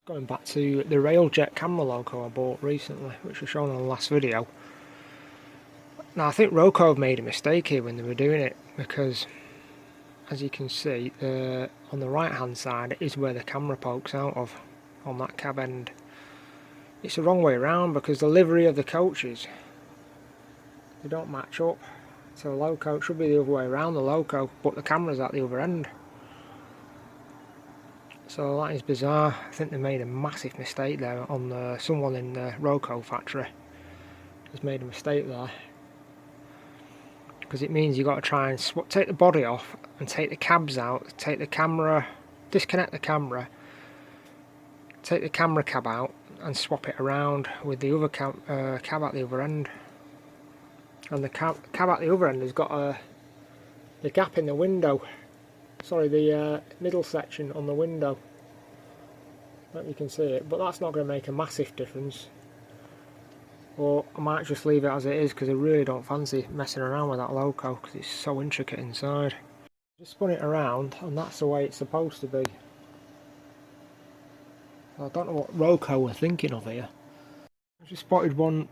Going back to the Railjet camera loco I bought recently, which was shown in the last video. Now I think Roco have made a mistake here when they were doing it, because as you can see on the right hand side is where the camera pokes out of, on that cab end. It's the wrong way around because the livery of the coaches, they don't match up to the loco. It should be the other way around, the loco, but the camera's at the other end. So that is bizarre. I think they made a massive mistake there on someone in the Roco factory has made a mistake there, because it means you've got to try and take the body off and take the cabs out, take the camera, disconnect the camera, take the camera cab out and swap it around with the other cab at the other end. And the cab at the other end has got the gap in the window, sorry, the middle section on the window. Hope you can see it, but that's not going to make a massive difference. Or I might just leave it as it is, because I really don't fancy messing around with that loco because it's so intricate inside. Just spun it around and that's the way it's supposed to be. I don't know what Roco were thinking of here. I just spotted one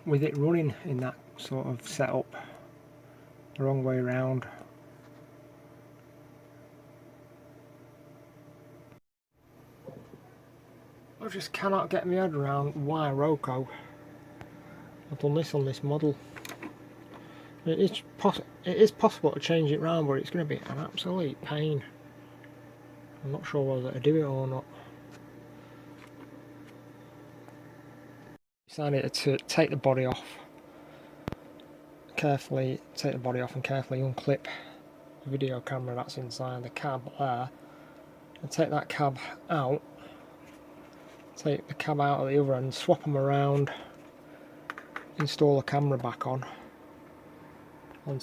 with it running in that sort of setup, the wrong way around. I just cannot get my head around why Roco have done this on this model. It is possible to change it round, but it's going to be an absolute pain. I'm not sure whether to do it or not. Decided to take the body off, carefully take the body off and carefully unclip the video camera that's inside the cab there, and take that cab out, take the cab out at the other end, swap them around, install the camera back onto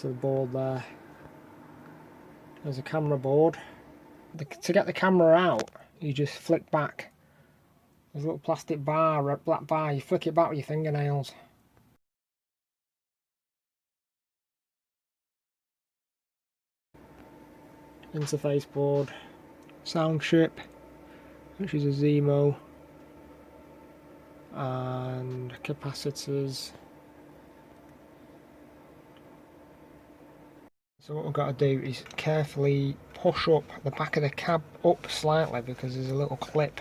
the board there. There's a camera board. To get the camera out, you just flick back. There's a little plastic bar, a black bar, you flick it back with your fingernails. Interface board, sound chip, which is a Zemo, and capacitors. So what we've got to do is carefully push up the back of the cab up slightly, because there's a little clip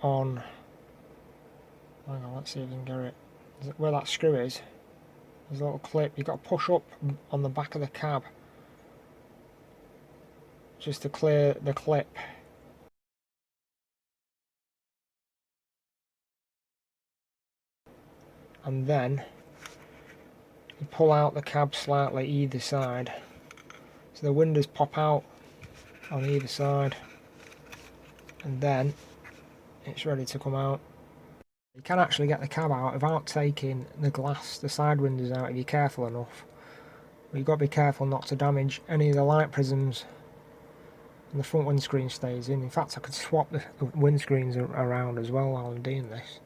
on, hang on, let's see if we can get it, where that screw is, there's a little clip. You've got to push up on the back of the cab just to clear the clip. And then you pull out the cab slightly either side, so the windows pop out on either side, and then it's ready to come out. You can actually get the cab out without taking the glass, the side windows out, if you're careful enough. But you've got to be careful not to damage any of the light prisms, and the front windscreen stays in. In fact, I could swap the windscreens around as well while I'm doing this.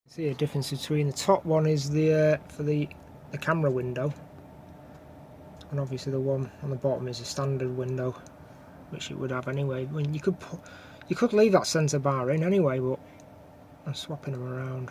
See a difference between the top one is the for the camera window, and obviously the one on the bottom is a standard window, which it would have anyway. When you could leave that centre bar in anyway, but I'm swapping them around.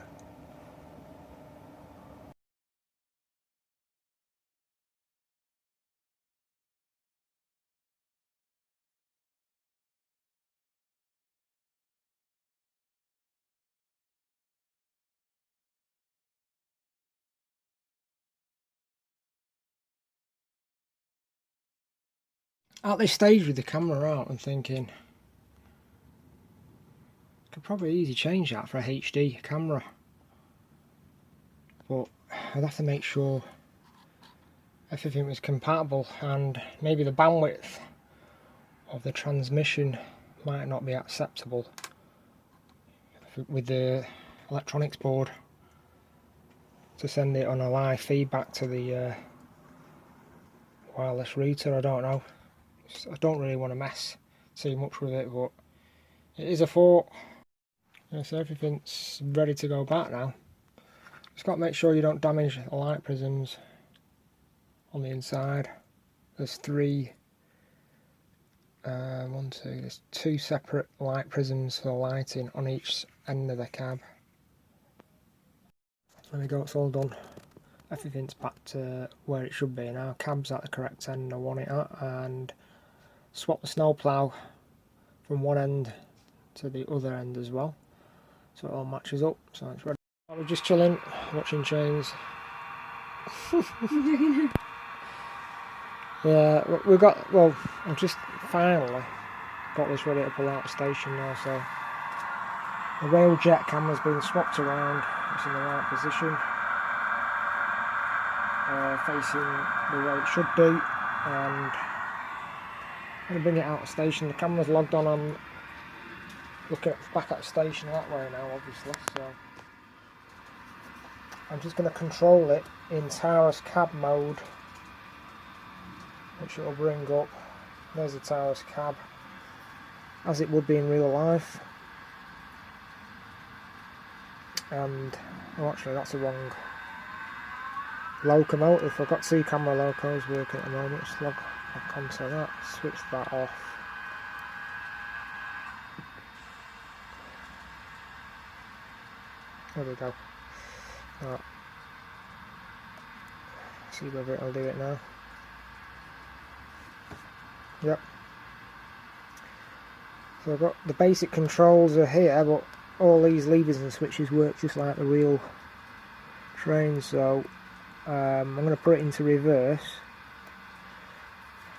At this stage with the camera out, I'm thinking I could probably easily change that for a HD camera, but I'd have to make sure everything was compatible, and maybe the bandwidth of the transmission might not be acceptable with the electronics board to send it on a live feedback to the wireless router. I don't know. I don't really want to mess too much with it, but it is a thought. Yeah, so everything's ready to go back now. Just got to make sure you don't damage the light prisms on the inside. There's 3 one, two, there's 2 separate light prisms for lighting on each end of the cab. There we go, it's all done. Everything's back to where it should be now. Cab's at the correct end I want it at, and swap the snowplow from one end to the other end as well, so it all matches up, so it's ready. I was just chilling, watching trains. Yeah, we've got, well, I've just finally got this ready to pull out the station now, so the Railjet camera's been swapped around, it's in the right position, facing the way it should be, and I'm going to bring it out of the station. The camera's logged on, I'm looking back at the station that way now obviously, so I'm just going to control it in Taurus cab mode, which it will bring up. There's the Taurus cab, as it would be in real life. And, oh actually that's the wrong locomotive. I've got 2 camera locos working at the moment. Just log back onto that, switch that off. There we go. Right. See whether it'll do it now. Yep. So I've got the basic controls are here, but all these levers and switches work just like the real train. So I'm going to put it into reverse.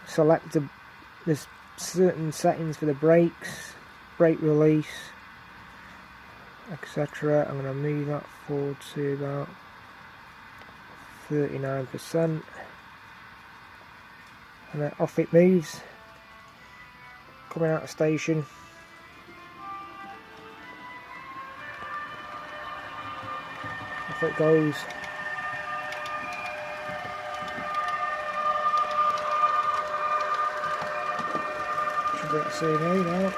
Select there's certain settings for the brakes, brake release, etc. I'm going to move that forward to about 39%, and then off it moves, coming out of station. Off it goes. Should be able to see me now.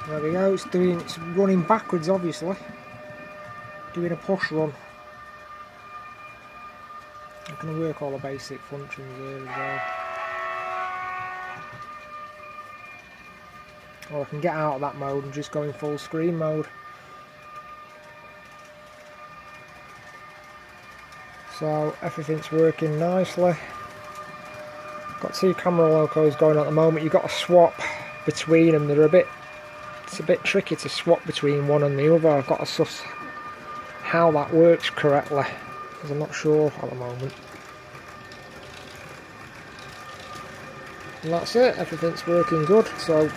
There we go, it's running backwards obviously, doing a push run. I'm going to work all the basic functions here as well. Or I can get out of that mode and just go in full screen mode. So everything's working nicely. Got 2 camera locos going at the moment. You've got to swap between them. It's a bit tricky to swap between one and the other. I've got to suss how that works correctly, because I'm not sure at the moment. And that's it, everything's working good. So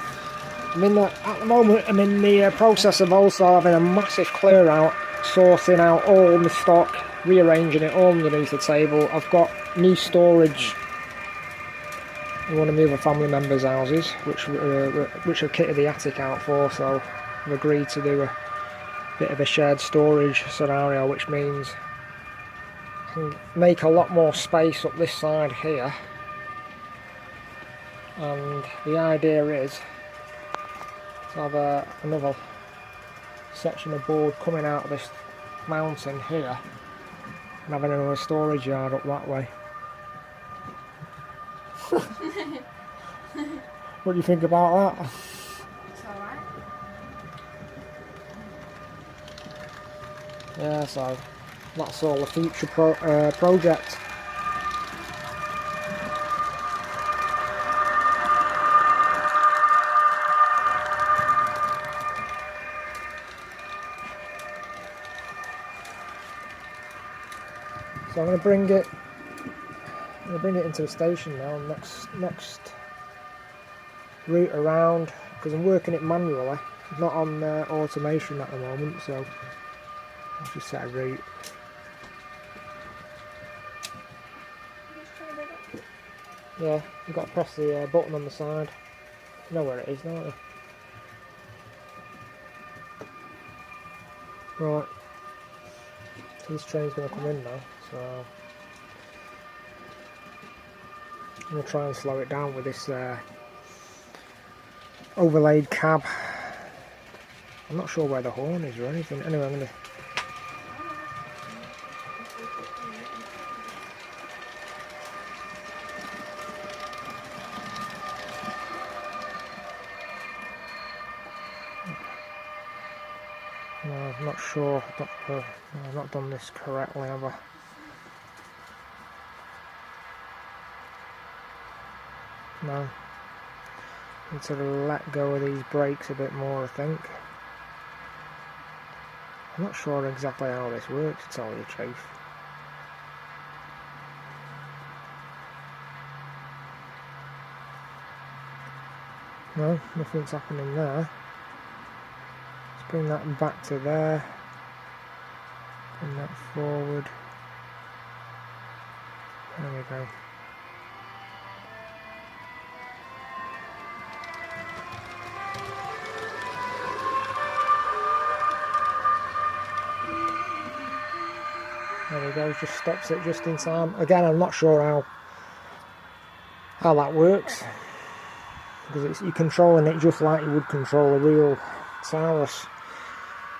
at the moment I'm in the process of also having a massive clear out, sorting out all my stock, rearranging it all underneath the table. I've got new storage in one of my other family members' houses, which I've kitted the attic out for, so I've agreed to do a bit of a shared storage scenario, which means I can make a lot more space up this side here. And the idea is to have another section of board coming out of this mountain here and having another storage yard up that way. What do you think about that? It's alright. Yeah, so that's all the future project. So I'm going to bring it into the station now. Next route around, because I'm working it manually, not on automation at the moment. So I'll just set a route. Yeah, you've got to press the button on the side. You know where it is, don't you? Right. So this train's going to come in now, so I'm going to try and slow it down with this overlaid cab. I'm not sure where the horn is or anything. Anyway, I'm going to... I'm not sure. I've not done this correctly, have I? No. Need to let go of these brakes a bit more, I think. I'm not sure exactly how this works, to tell you the truth. No, nothing's happening there. Let's bring that back to there. Bring that forward. There we go. There we go, just stops it just in time. Again, I'm not sure how that works, because you're controlling it just like you would control a real Taurus.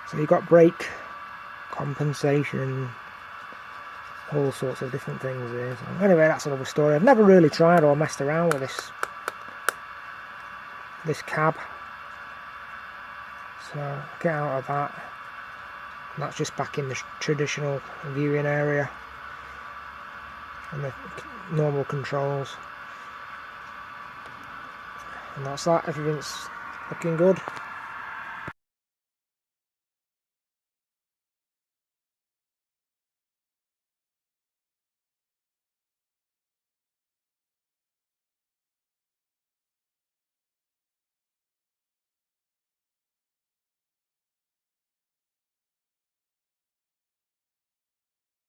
So you've got brake compensation, all sorts of different things there. So anyway, that's another story. I've never really tried or messed around with this cab. So get out of that. And that's just back in the traditional viewing area and the normal controls. And that's that. Everything's looking good.